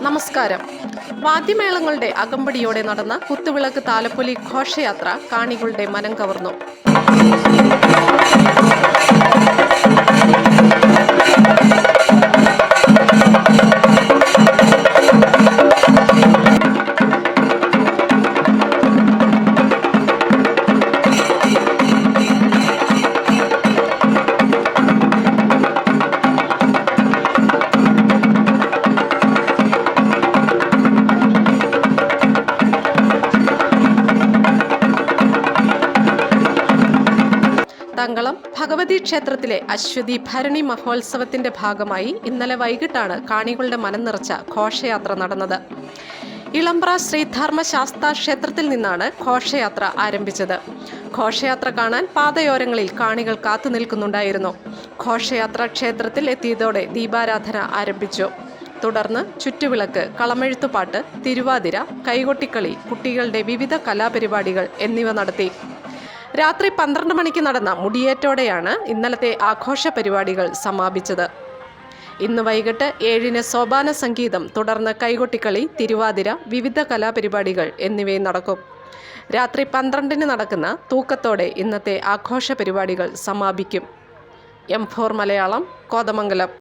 നമസ്കാരം. വാദ്യമേളങ്ങളുടെ അകമ്പടിയോടെ നടന്ന കുത്തുവിളക്ക് താലപ്പൊലി ഘോഷയാത്ര കാണികളുടെ മനം കവർന്നു. തങ്കളം ഭഗവതി ക്ഷേത്രത്തിലെ അശ്വതി ഭരണി മഹോത്സവത്തിന്റെ ഭാഗമായി ഇന്നലെ വൈകിട്ടാണ് കാണികളുടെ മനം നിറച്ച ഘോഷയാത്ര നടന്നത്. ഇളമ്പ്ര ശ്രീധർമ്മശാസ്താ ക്ഷേത്രത്തിൽ നിന്നാണ് ഘോഷയാത്ര ആരംഭിച്ചത്. ഘോഷയാത്ര കാണാൻ പാതയോരങ്ങളിൽ കാണികൾ കാത്തുനിൽക്കുന്നുണ്ടായിരുന്നു. ഘോഷയാത്ര ക്ഷേത്രത്തിൽ എത്തിയതോടെ ദീപാരാധന ആരംഭിച്ചു. തുടർന്ന് ചുറ്റുവിളക്ക്, കളമെഴുത്തുപാട്ട്, തിരുവാതിര, കൈകൊട്ടിക്കളി, കുട്ടികളുടെ വിവിധ കലാപരിപാടികൾ എന്നിവ നടത്തി. രാത്രി 12 മണിക്ക് നടന്ന മുടിയേറ്റോടെയാണ് ഇന്നലത്തെ ആഘോഷ പരിപാടികൾ സമാപിച്ചത്. ഇന്ന് വൈകിട്ട് 7-ന് സോപാന സംഗീതം, തുടർന്ന് കൈകൊട്ടിക്കളി, തിരുവാതിര, വിവിധ കലാപരിപാടികൾ എന്നിവയും നടക്കും. രാത്രി 12-ന് നടക്കുന്ന തൂക്കത്തോടെ ഇന്നത്തെ ആഘോഷ പരിപാടികൾ സമാപിക്കും. M4 മലയാളം, കോതമംഗലം.